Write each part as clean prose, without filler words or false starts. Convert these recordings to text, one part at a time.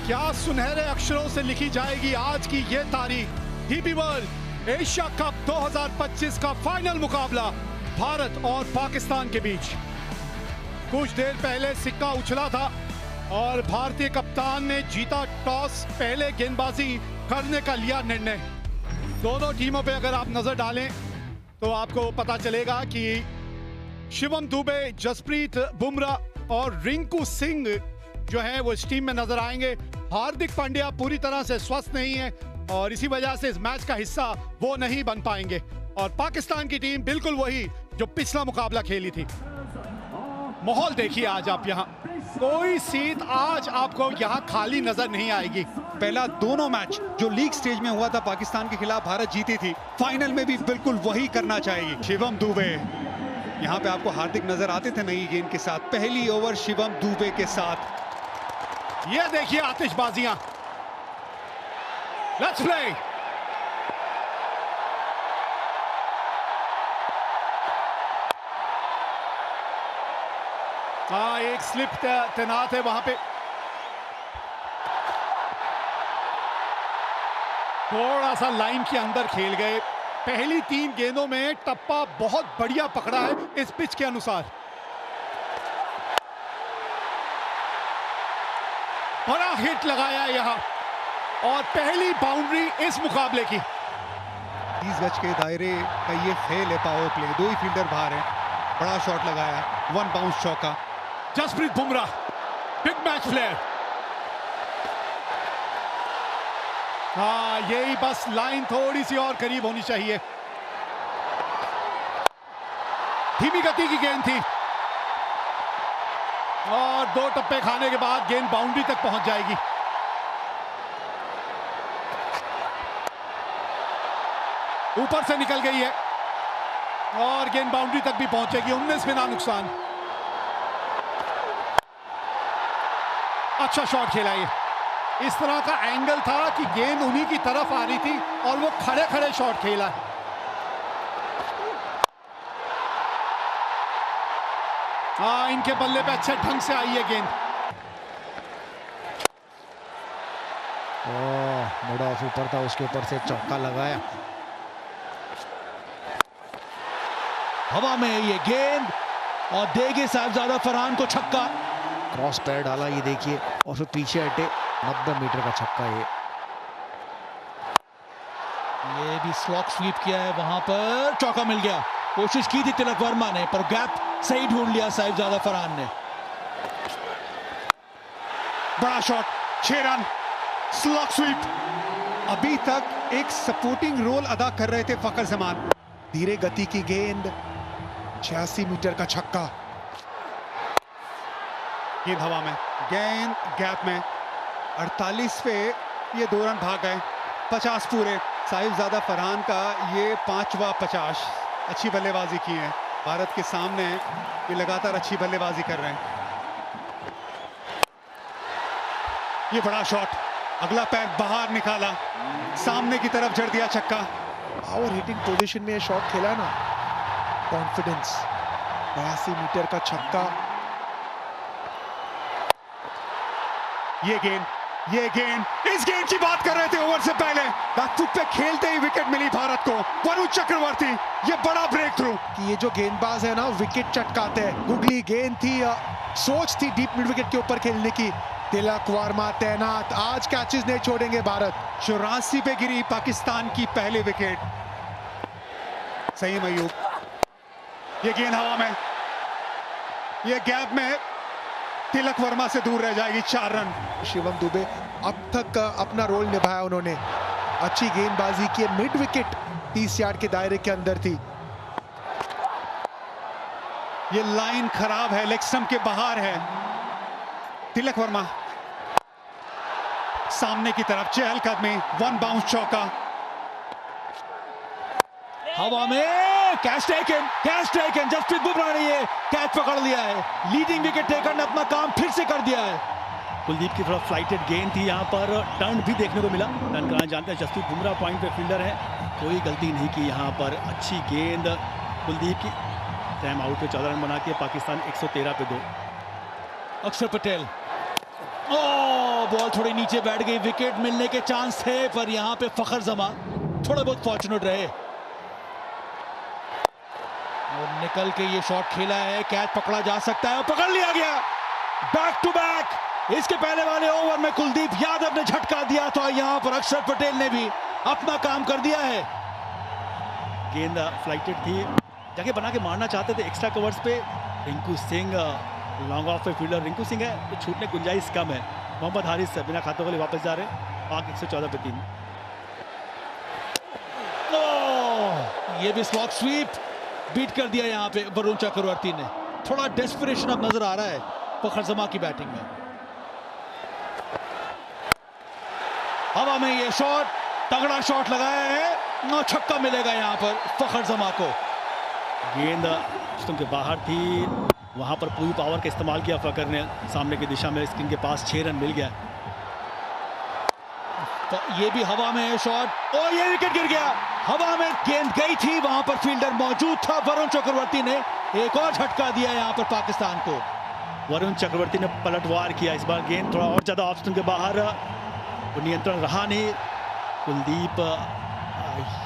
क्या सुनहरे अक्षरों से लिखी जाएगी आज की ये तारीख। डीपी वर्ल्ड एशिया कप 2025 का फाइनल मुकाबला भारत और पाकिस्तान के बीच। कुछ देर पहले सिक्का उछला था और भारतीय कप्तान ने जीता टॉस, पहले गेंदबाजी करने का लिया निर्णय। दोनों टीमों पे अगर आप नजर डालें तो आपको पता चलेगा कि शिवम दुबे, जसप्रीत बुमराह और रिंकू सिंह जो है वो इस टीम में नजर आएंगे। हार्दिक पांड्या पूरी तरह से स्वस्थ नहीं है और इसी वजह से इस मैच का हिस्सा वो नहीं बन पाएंगे। और पाकिस्तान की टीम बिल्कुल वही जो पिछला मुकाबला खेली थी। माहौल देखिए आज आप यहाँ, कोई सीट आज आपको यहाँ खाली नजर नहीं आएगी। पहला दोनों मैच जो लीग स्टेज में हुआ था पाकिस्तान के खिलाफ भारत जीती थी, फाइनल में भी बिल्कुल वही करना चाहेगी। शिवम दुबे यहाँ पे आपको हार्दिक नजर आते थे नई गेंद के साथ। पहली ओवर शिवम दुबे के साथ। ये देखिए आतिशबाजियां। Let's play. हाँ, एक स्लिप तैनात है वहां पे। थोड़ा सा लाइन के अंदर खेल गए। पहली 3 गेंदों में टप्पा बहुत बढ़िया पकड़ा है इस पिच के अनुसार। बड़ा हिट लगाया यहाँ और पहली बाउंड्री इस मुकाबले की। 30 गज के दायरे का ये फेल है पावर प्ले। 2 ही फील्डर बाहर है। बड़ा शॉट लगाया, 1 बाउंस चौका। Jasprit Bumrah big match player. हाँ, यही बस लाइन थोड़ी सी और करीब होनी चाहिए। धीमी गति की गेंद थी और 2 टप्पे खाने के बाद गेंद बाउंड्री तक पहुंच जाएगी। ऊपर से निकल गई है और गेंद बाउंड्री तक भी पहुंचेगी। 19 बिना नुकसान। अच्छा शॉट खेला ये। इस तरह का एंगल था कि गेंद उन्हीं की तरफ आ रही थी और वो खड़े खड़े शॉट खेला। हाँ, इनके बल्ले पे अच्छे ढंग से आई है गेंद। मुड़ा ऑफ ऊपर था, उसके ऊपर से चौका लगाया। हवा में ये गेंद और देंगे साहिबजादा फरहान को छक्का। क्रॉस पैर डाला, ये देखिए, और फिर पीछे हटे। 90 मीटर का छक्का ये भी स्लॉक स्वीप किया है, वहां पर चौका मिल गया। कोशिश की थी तिलक वर्मा ने पर गैप सही ढूंढ लिया साहिबजादा फरहान ने। बड़ा शॉट, 6 रन, स्लॉक स्वीप। अभी तक एक सपोर्टिंग रोल अदा कर रहे थे फकर जमान। धीरे गति की गेंद, 86 मीटर का छक्का। गेंद हवा में, गेंद गैप में। 48 पे ये 2 रन भाग गए। 50 पूरे। साहिबजादा फरहान का ये 5वां 50। अच्छी बल्लेबाजी की है भारत के सामने। ये लगातार अच्छी बल्लेबाजी कर रहे हैं। ये बड़ा शॉट, अगला पैर बाहर निकाला, सामने की तरफ जड़ दिया छक्का। पावर हिटिंग पोजीशन में शॉट खेला ना, कॉन्फिडेंस। 82 मीटर का छक्का। ये गेंद, इस गेंद की बात कर रहे थे ओवर से पहले। बैकफुट पे खेलते ही विकेट मिली भारत को। वरुण चक्रवर्ती, ये बड़ा ब्रेक थ्रू। कि ये जो गेंदबाज है ना, विकेट चटकाते हैं। गुगली गेंद थी, सोच थी डीप मिड विकेट के ऊपर खेलने की। तिलक वर्मा तैनात, आज कैचेस नहीं छोड़ेंगे भारत। 84 पे गिरी पाकिस्तान की पहली विकेट। सही मयूब, ये गेंद हवा में, ये गैप में तिलक वर्मा से दूर रह जाएगी। 4 रन। शिवम दुबे अब तक अपना रोल निभाया उन्होंने। अच्छी गेंदबाजी की, मिड विकेट 30 यार्ड के दायरे के अंदर थी। ये लाइन खराब है, लेग स्टंप के बाहर है। तिलक वर्मा सामने की तरफ, चहलकदमी, 1 बाउंस चौका। हवा में कैच टेकन। जसप्रीत बुमराह ने ये कैच पकड़ लिया है। लीडिंग विकेट टेकर ने अपना काम फिर से कर दिया है। कुलदीप की तरफ फ्लाइटेड गेंद थी, यहाँ पर टर्न भी देखने को मिला। टर्न कराना जानते हैं, जसप्रीत बुमराह पॉइंट पे फील्डर है, कोई गलती नहीं की यहाँ पर। अच्छी गेंद कुलदीप की। टाइम आउट पे 14 रन बना के पाकिस्तान 113 पे 2। अक्षर पटेल बॉल थोड़ी नीचे बैठ गई, विकेट मिलने के चांस थे पर यहां पे फखर जमा थोड़ा बहुत फॉर्चुनेट रहे और निकल के ये शॉट खेला है। कैच पकड़ा जा सकता है और पकड़ लिया गया। Back to back. इसके पहले वाले ओवर में कुलदीप यादव ने झटका दिया था, यहां पर अक्षर पटेल ने भी अपना काम कर दिया है। गेंद फ्लाइटेड थी, जगह बना के मारना चाहते थे एक्स्ट्रा कवर्स पे। रिंकू सिंह लॉन्ग ऑफ पे फील्डर रिंकू सिंह है तो छूटने की गुंजाइश कम है। मोहम्मद हारिस बिना खाते वाले वापस जा रहे हैं। पाक 114 पे 3। ये भी स्लॉग स्वीप बीट कर दिया यहां पे वरुण चक्रवर्ती ने। थोड़ा डेस्परेशन अब नजर आ रहा है फखर जमा की बैटिंग में। हवा में ये शॉट, तगड़ा शॉट लगाया है, 9 छक्का मिलेगा यहां पर फखर जमा को। गेंद स्टंप के बाहर थी, वहां पर पूरी पावर का इस्तेमाल किया फकर ने। सामने की दिशा में स्क्रीन के पास 6 रन मिल गया। तो ये भी हवा में है शॉट और ये विकेट गिर गया। हवा में गेंद गई थी, वहां पर फील्डर मौजूद था। वरुण चक्रवर्ती ने एक और झटका दिया यहां पर पाकिस्तान को। वरुण चक्रवर्ती ने पलटवार किया। इस बार गेंद थोड़ा और ज्यादा ऑफ स्टंप के बाहर, नियंत्रण रहा नहीं। कुलदीप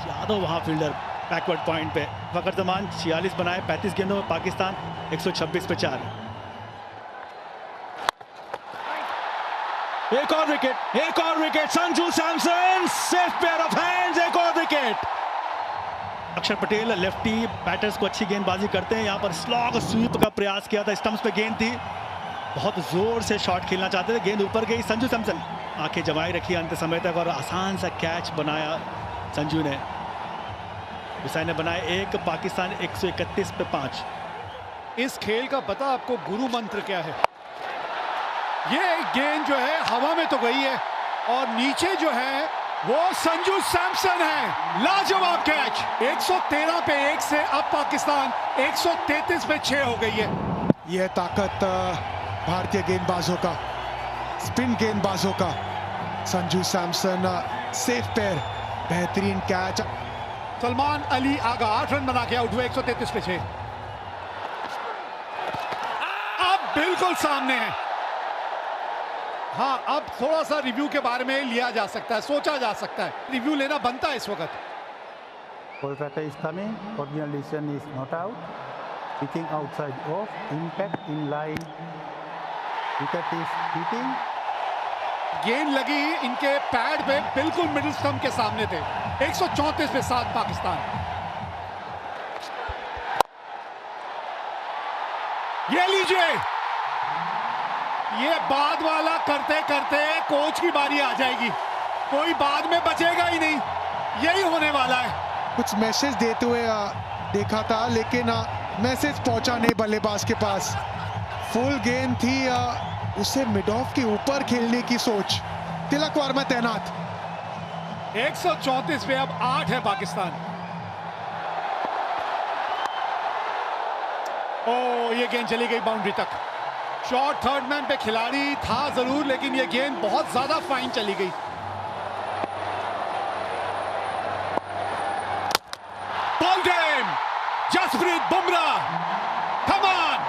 यादव वहां फील्डर बैकवर्ड पॉइंट पे। फकर जमान 46 बनाए 35 गेंदों में, पाकिस्तान 126 पे 4। एक और wicket, Sanju Samson safe pair of hands, एक और विकेट। अक्षर पटेल लेफ्टी बैटर्स को अच्छी गेंदबाजी करते हैं। यहां पर स्लॉग स्वीप का प्रयास किया था, स्टंप्स पे गेंद थी, बहुत जोर से शॉट खेलना चाहते थे, गेंद ऊपर गई। संजू सैमसन आंखें जमाई रखी अंत समय तक और आसान सा कैच बनाया संजू ने। हुसैन ने बनाए 1, पाकिस्तान 131 पे 5। इस खेल का पता आपको गुरु मंत्र क्या है? ये गेंद जो है हवा में तो गई है और नीचे जो है वो संजू सैमसन है। लाजवाब कैच। 113 पे 1 से अब पाकिस्तान 133 पे 6 हो गई है। यह ताकत भारतीय गेंदबाजों का, स्पिन गेंदबाजों का। संजू सैमसन सेफ पेयर, बेहतरीन कैच। सलमान अली आगा 8 रन बना के आउट हुए 133 पे 6। अब बिल्कुल सामने है। हाँ, अब थोड़ा सा रिव्यू के बारे में लिया जा सकता है, सोचा जा सकता है, रिव्यू लेना बनता है इस वक्त। Kolkata is coming, original decision is not out, pitching outside off, impact in line, wicket is hitting. गेंद लगी इनके पैड पे, बिल्कुल मिडिल स्टंप के सामने थे। 134 पे 7 पाकिस्तान। ये लीजिए, ये बाद वाला करते करते कोच की बारी आ जाएगी, कोई बाद में बचेगा ही नहीं, यही होने वाला है। कुछ मैसेज देते हुए देखा था, लेकिन मैसेज पहुंचा नहीं बल्लेबाज के पास। फुल गेंद थी, उसे मिड ऑफ के ऊपर खेलने की सोच। तिलक वर्मा तैनात। 134 पे अब 8 है पाकिस्तान। ओ, ये गेंद चली गई बाउंड्री तक। शॉट थर्ड मैन पे खिलाड़ी था जरूर, लेकिन ये गेंद बहुत ज्यादा फाइन चली गई। Ball game, Jasprit Bumrah, come on.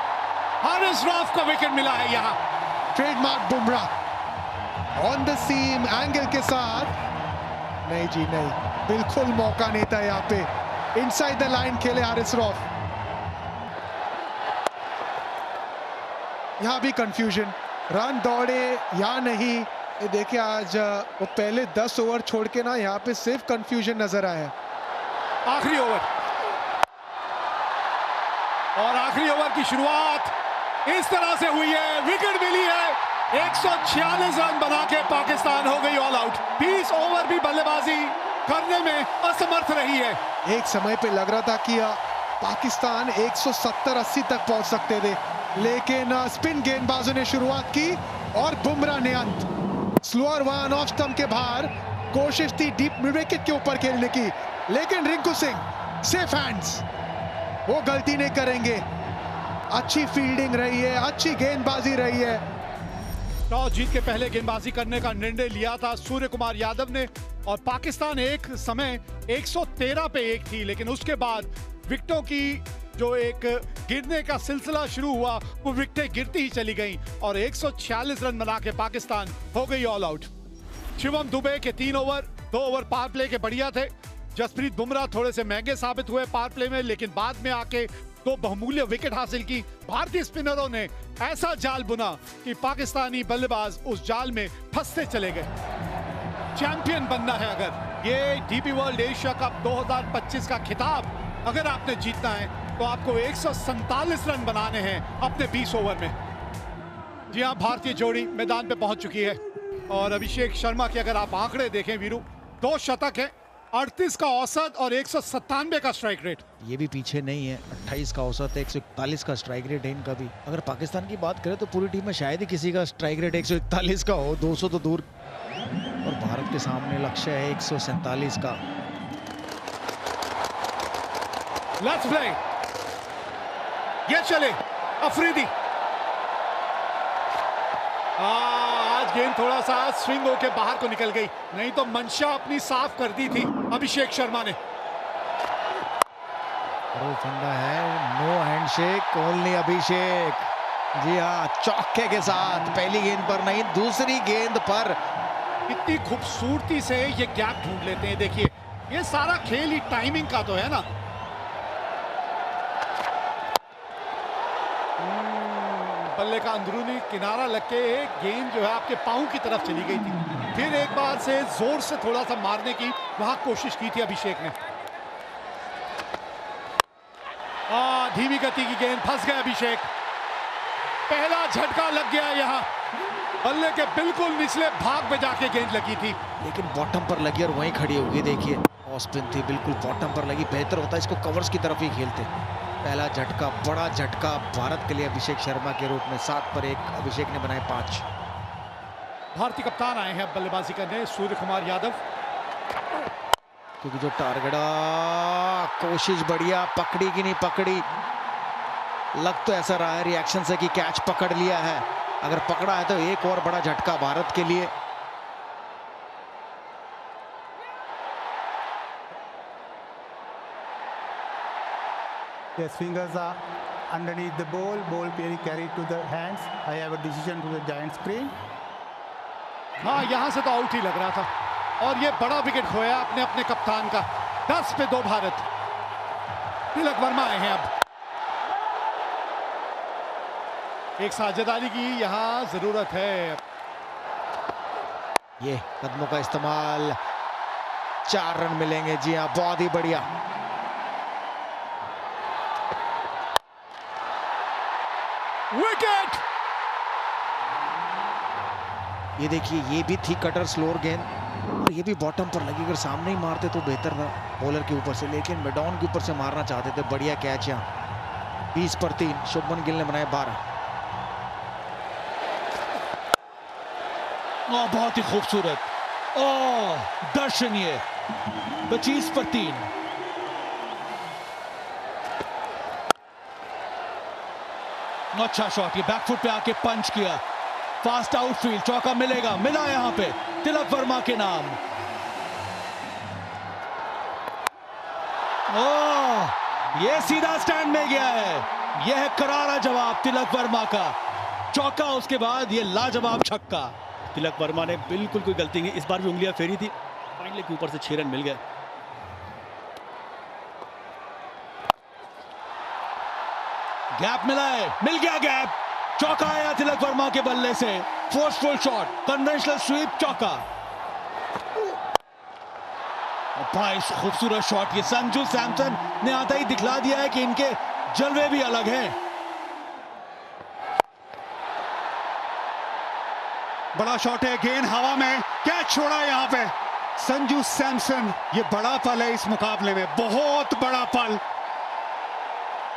Haris Rauf को विकेट मिला है यहां। Trademark Bumrah on the seam angle के साथ। नहीं जी नहीं, बिल्कुल मौका नहीं था यहाँ पे। इनसाइड द लाइन खेले हारिस रऊफ। यहाँ भी कंफ्यूजन, रन दौड़े या नहीं। ये देखिए, आज वो पहले 10 ओवर छोड़ के ना यहाँ पे सिर्फ कंफ्यूजन नजर आया। आखिरी ओवर, और आखिरी ओवर की शुरुआत इस तरह से हुई है, विकेट मिली है। 146 रन बना के पाकिस्तान हो गई ऑल आउट। 20 ओवर भी बल्लेबाजी करने में असमर्थ रही है। एक समय पे लग रहा था कि पाकिस्तान 170-80 तक पहुंच सकते थे, लेकिन स्पिन गेंदबाजों ने शुरुआत की और बुमराह ने अंत। स्लोअर वन ऑफ स्टंप के बाहर, कोशिश थी डीप मिड विकेट के ऊपर खेलने की, लेकिन रिंकू सिंह सेफ हैंड्स, वो गलती नहीं करेंगे। अच्छी फील्डिंग रही है, अच्छी गेंदबाजी रही है। टॉस जीत के पहले गेंदबाजी करने का निर्णय लिया था सूर्य कुमार यादव ने, और पाकिस्तान एक समय 113 पे 1 थी, लेकिन उसके बाद विकेटों की जो एक गिरने का सिलसिला शुरू हुआ वो विकेटें गिरती ही चली गईं और 146 रन बना के पाकिस्तान हो गई ऑल आउट। शिवम दुबे के 3 ओवर, 2 ओवर पावर प्ले के बढ़िया थे। जसप्रीत बुमराह थोड़े से महंगे साबित हुए पावर प्ले में, लेकिन बाद में आके 2 बहुमूल्य विकेट हासिल की। भारतीय स्पिनरों ने ऐसा जाल बुना कि पाकिस्तानी बल्लेबाज उस जाल में फंसते चले गए। चैंपियन बनना है अगर, ये डीपी वर्ल्ड एशिया कप 2025 का खिताब अगर आपने जीतना है तो आपको 147 रन बनाने हैं अपने 20 ओवर में। जी हाँ, भारतीय जोड़ी मैदान पे पहुंच चुकी है और अभिषेक शर्मा के अगर आप आंकड़े देखें वीरू, 2 शतक है, 38 का औसत और 197 का स्ट्राइक रेट। ये भी पीछे नहीं है, 28 का औसत है, 141 का स्ट्राइक रेट है इनका भी। अगर पाकिस्तान की बात करें तो पूरी टीम में शायद ही किसी का स्ट्राइक रेट 141 का हो, 200 तो दूर। और भारत के सामने लक्ष्य है 147 का। लेट्स प्ले, ये चले अफरीदी। आज गेंद थोड़ा सा स्विंग होके बाहर को निकल गई, नहीं तो मंशा अपनी साफ कर दी थी अभिषेक शर्मा ने। वो फंडा है, नो हैंडशेक, ओनली अभिषेक। जी हाँ, चौके के साथ पहली गेंद पर नहीं, दूसरी गेंद पर। कितनी खूबसूरती से ये गैप ढूंढ लेते हैं। देखिए, ये सारा खेल ही टाइमिंग का तो है ना। बल्ले का अंदरूनी किनारा लग के गेंद जो है आपके पांव की तरफ चली गई थी। फिर एक बार से जोर से थोड़ा सा मारने की वहां कोशिश की थी अभिषेक ने। धीमी गति की गेंद, फंस गए अभिषेक। पहला झटका लग गया यहाँ, बल्ले के बिल्कुल निचले भाग में जाके गेंद लगी थी, लेकिन बॉटम पर लगी और वहीं खड़ी होगी। देखिए, ऑफ स्पिन थी, बिल्कुल बॉटम पर लगी। बेहतर होता इसको कवर्स की तरफ ही खेलते। पहला झटका, बड़ा झटका भारत के लिए अभिषेक शर्मा के रूप में। 7 पर 1 अभिषेक ने बनाए 5। भारतीय कप्तान आए हैं बल्लेबाजी करने, सूर्य कुमार यादव। क्योंकि जो टारगेट, कोशिश बढ़िया, पकड़ी कि नहीं पकड़ी। लग तो ऐसा रहा है रिएक्शन से कि कैच पकड़ लिया है। अगर पकड़ा है तो एक और बड़ा झटका भारत के लिए। His fingers are underneath the ball being carried to the hands. I have a decision to the giant screen. हाँ, यहां से तो आउट ही लग रहा था और ये बड़ा विकेट खोया अपने अपने कप्तान का। 10 पे 2 भारत। तिलक वर्मा आए हैं अब। एक साझेदारी की यहां जरूरत है। ये कदमों का इस्तेमाल, 4 रन मिलेंगे। जी हाँ, बहुत ही बढ़िया। विकेट। ये देखिए, ये भी थी कटर स्लोअर गेंद और ये भी बॉटम पर लगी। अगर3 ही मारते तो बेहतर था बॉलर के ऊपर से, लेकिन मिडॉन के ऊपर से मारना चाहते थे। बढ़िया कैच यहाँ। 20 पर 3 शुभमन गिल ने बनाए 12। बहुत ही खूबसूरत, दर्शनीय। 25 पर 3। अच्छा शॉट, ये बैकफुट पे आके पंच किया। फास्ट आउटफील्ड, चौका मिलेगा, मिला यहां पे तिलक वर्मा के नाम। ये सीधा स्टैंड में गया है। यह है करारा जवाब तिलक वर्मा का। चौका, उसके बाद ये लाजवाब छक्का। तिलक वर्मा ने बिल्कुल कोई गलती नहीं, इस बार भी उंगलियां फेरी थी। फाइनली के ऊपर से 6 रन मिल गए। गैप मिला है, मिल गया गैप। चौका आया तिलक वर्मा के बल्ले से। फोर्सफुल शॉट, कन्वेंशनल स्वीप, चौका। बड़ा खूबसूरत शॉट। ये संजू सैमसन ने आता ही दिखला दिया है कि इनके जलवे भी अलग हैं। बड़ा शॉट है, गेंद हवा में, कैच छोड़ा यहाँ पे संजू सैमसन। ये बड़ा पल है इस मुकाबले में, बहुत बड़ा पल।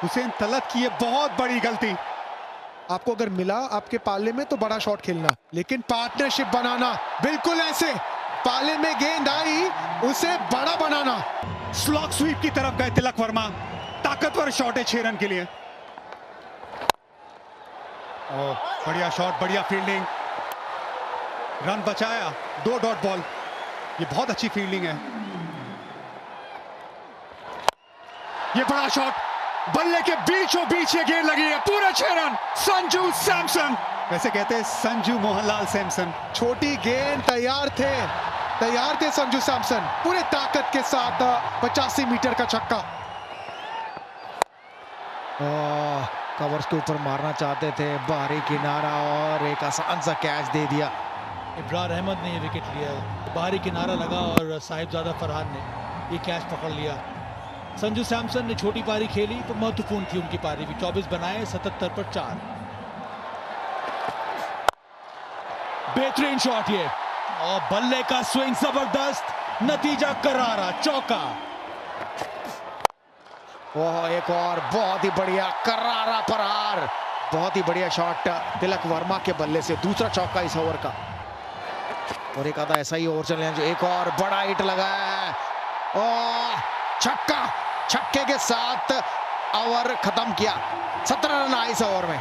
हुसैन तलत की ये बहुत बड़ी गलती। आपको अगर मिला आपके पाले में तो बड़ा शॉट खेलना, लेकिन पार्टनरशिप बनाना, बिल्कुल ऐसे पाले में गेंद आई उसे बड़ा बनाना। स्लॉग स्वीप की तरफ गए तिलक वर्मा। ताकतवर शॉट है 6 रन के लिए। बढ़िया शॉट, बढ़िया फील्डिंग, रन बचाया। 2 डॉट बॉल, ये बहुत अच्छी फील्डिंग है। ये बड़ा शॉट, बल्ले के बीचों बीच ये गेंद लगी है, पूरे 6 रन। संजू सैमसन, वैसे कहते हैं संजू मोहनलाल सैमसन। छोटी गेंद, तैयार थे संजू सैमसन, पूरे ताकत के साथ 85 मीटर का छक्का। कवर्स के ऊपर मारना चाहते थे, बाहरी किनारा और एक आसान सा कैच दे दिया। इब्रार अहमद ने ये विकेट लिया है, बाहरी किनारा लगा और साहिबजादा फरहान ने ये कैच पकड़ लिया। संजू सैमसन ने छोटी पारी खेली तो महत्वपूर्ण थी उनकी पारी भी। 24 बनाए, 77 पर 4। बेहतरीन शॉट ये, और बल्ले का स्विंग जबरदस्त, नतीजा करारा, चौका। ओह, एक और बहुत ही बढ़िया करारा प्रहार, बहुत ही बढ़िया शॉट तिलक वर्मा के बल्ले से, दूसरा चौका इस ओवर का। और एक आधा ऐसा ही ओवर चले जो एक और बड़ा हिट लगाया है, ओह छक्का, छक्के के साथ ओवर खत्म किया। 17 रन आए इस ओवर में।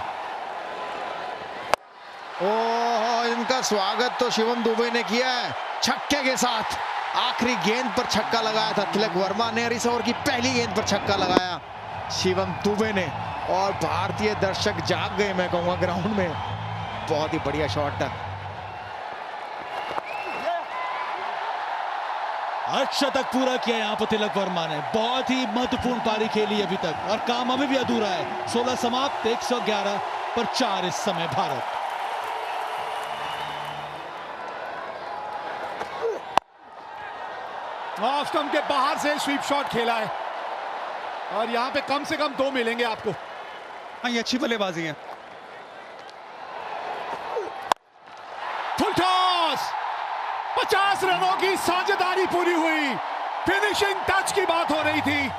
ओह, इनका स्वागत तो शिवम दुबे ने किया है छक्के के साथ। आखिरी गेंद पर छक्का लगाया था तिलक वर्मा ने, और इस ओवर की पहली गेंद पर छक्का लगाया शिवम दुबे ने, और भारतीय दर्शक जाग गए मैं कहूंगा ग्राउंड में। बहुत ही बढ़िया शॉट। अर्धशतक पूरा किया यहाँ पर तिलक वर्मा ने, बहुत ही महत्वपूर्ण पारी खेली अभी तक, और काम अभी भी अधूरा है। 16 समाप्त, 111 पर 4 इस समय भारत। ऑफ स्टंप के बाहर से स्वीप शॉट खेला है, और यहां पे कम से कम 2 मिलेंगे आपको। हाँ, ये अच्छी बल्लेबाजी है। फुल टॉस, 50 रनों की साझेदारी पूरी हुई। फिनिशिंग टच की बात हो रही थी।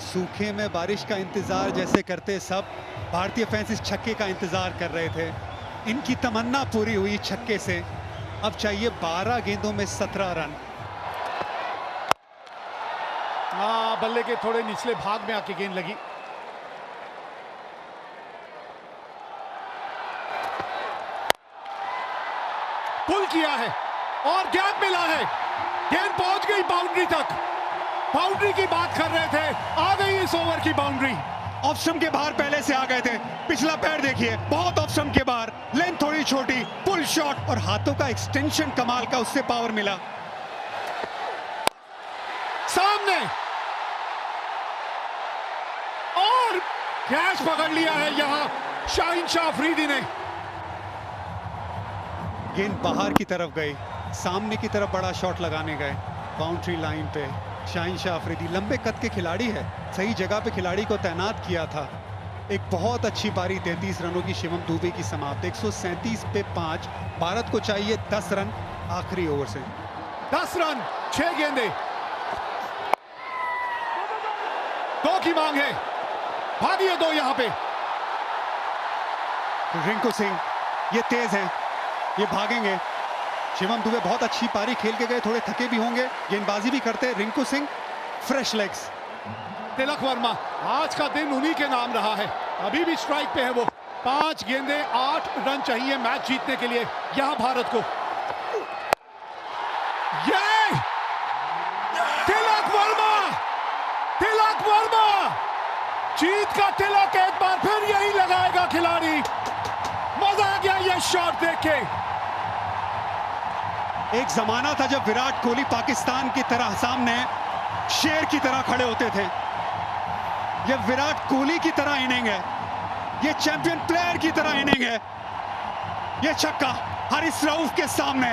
सूखे में बारिश का इंतजार जैसे करते सब भारतीय फैंस इस छक्के का इंतजार कर रहे थे। इनकी तमन्ना पूरी हुई छक्के से। अब चाहिए 12 गेंदों में 17 रन। बल्ले के थोड़े निचले भाग में आके गेंद लगी। पुल किया है और गैप मिला है, गेंद पहुंच गई बाउंड्री तक। बाउंड्री की बात कर रहे थे, आ गई इस ओवर की बाउंड्री। ऑफ स्टंप के बाहर पहले से आ गए थे, पिछला पैर देखिए, बहुत ऑफ स्टंप के बाहर, लेंथ थोड़ी छोटी, पुल शॉट, और हाथों का एक्सटेंशन कमाल का, उससे पावर मिला। सामने और कैच पकड़ लिया है यहां शाहीन शाह अफरीदी ने। गेंद बाहर की तरफ गई, सामने की तरफ बड़ा शॉट लगाने गए, बाउंड्री लाइन पे। शाहीन शाह अफरीदी लंबे कद के खिलाड़ी है, सही जगह पे खिलाड़ी को तैनात किया था। एक बहुत अच्छी पारी, 33 रनों की शिवम दुबे की समाप्त। 137 पे 5। भारत को चाहिए 10 रन आखिरी ओवर से। 10 रन, 6 गेंदे, 2 की मांग है, भागिए 2 यहां पे। रिंकू सिंह ये तेज हैं, ये भागेंगे। शिवम दुबे बहुत अच्छी पारी खेल के गए, थोड़े थके भी होंगे, गेंदबाजी भी करते। Rinku Singh fresh legs. तिलक वर्मा, आज का दिन उन्हीं के नाम रहा है, अभी भी स्ट्राइक पे है वो। 5 गेंदे, 8 रन चाहिए मैच जीतने के लिए यहां भारत को। ये तिलक वर्मा, तिलक वर्मा, जीत का तिलक एक बार फिर यही लगाएगा खिलाड़ी। मजा आ गया ये शॉट देख के। एक जमाना था जब विराट कोहली पाकिस्तान की तरह सामने शेर की तरह खड़े होते थे। ये विराट कोहली की तरह इनिंग है, ये चैंपियन प्लेयर की तरह इनिंग है। ये छक्का हारिस रऊफ के सामने,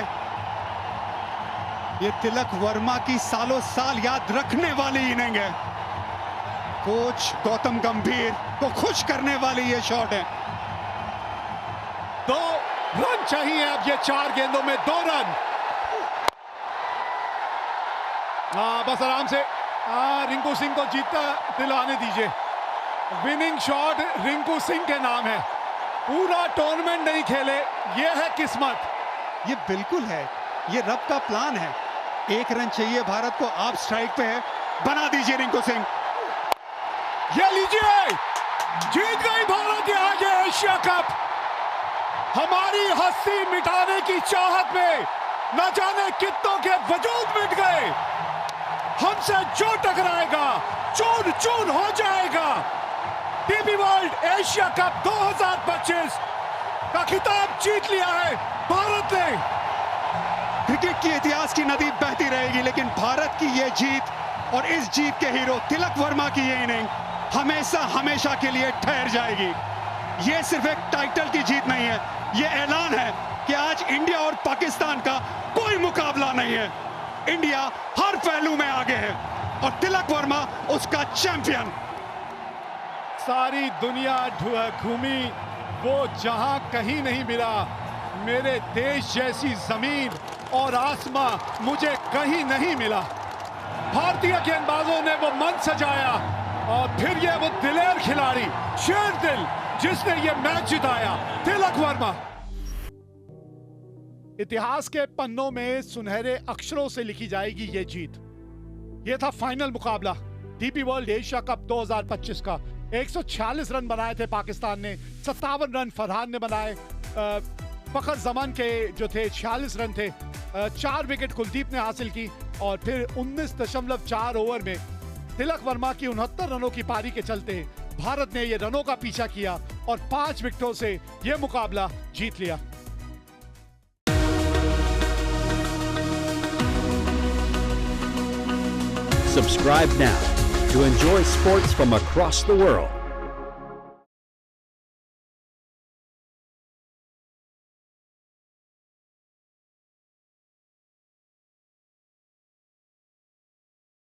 ये तिलक वर्मा की सालों साल याद रखने वाली इनिंग है। कोच गौतम गंभीर को खुश करने वाली ये शॉट है। 2 रन चाहिए अब, ये 4 गेंदों में 2 रन। बस आराम से रिंकू सिंह को जीतता दिलाने दीजिए। विनिंग शॉट रिंकू सिंह के नाम है। पूरा टूर्नामेंट नहीं खेले, ये है किस्मत। ये बिल्कुल है, ये रब का प्लान है। 1 रन चाहिए भारत को, आप स्ट्राइक पे है, बना दीजिए रिंकू सिंह। ये लीजिए, जीत गई भारत आज एशिया कप। हमारी हस्ती मिटाने की चाहत में न जाने कितनों के वजूद मिट गए। हमसे जो टकराएगा चून चून हो जाएगा। डीपी वर्ल्ड एशिया कप 2025 का खिताब जीत लिया है भारत ने। क्रिकेट के इतिहास की नदी बहती रहेगी, लेकिन भारत की ये जीत और इस जीत के हीरो तिलक वर्मा की ये इनिंग हमेशा हमेशा के लिए ठहर जाएगी। ये सिर्फ एक टाइटल की जीत नहीं है, ये ऐलान है कि आज इंडिया और पाकिस्तान का कोई मुकाबला नहीं है। इंडिया हर पहलू में आगे है और तिलक वर्मा उसका चैंपियन। सारी दुनिया घूमी, वो जहां कहीं नहीं मिला। मेरे देश जैसी जमीन और आसमां मुझे कहीं नहीं मिला। भारतीय गेंदबाजों ने वो मन सजाया और फिर ये वो दिलेर खिलाड़ी, शेर दिल, जिसने ये मैच जिताया, तिलक वर्मा। इतिहास के पन्नों में सुनहरे अक्षरों से लिखी जाएगी ये जीत। ये था फाइनल मुकाबला डीपी वर्ल्ड एशिया कप 2025 का। 146 रन बनाए थे पाकिस्तान ने, 57 रन फरहान ने बनाए। फखर जमान के जो थे 46 रन थे। 4 विकेट कुलदीप ने हासिल की और फिर 19.4 ओवर में तिलक वर्मा की 69 रनों की पारी के चलते भारत ने ये रनों का पीछा किया और 5 विकेटों से ये मुकाबला जीत लिया। Subscribe now to enjoy sports from across the world.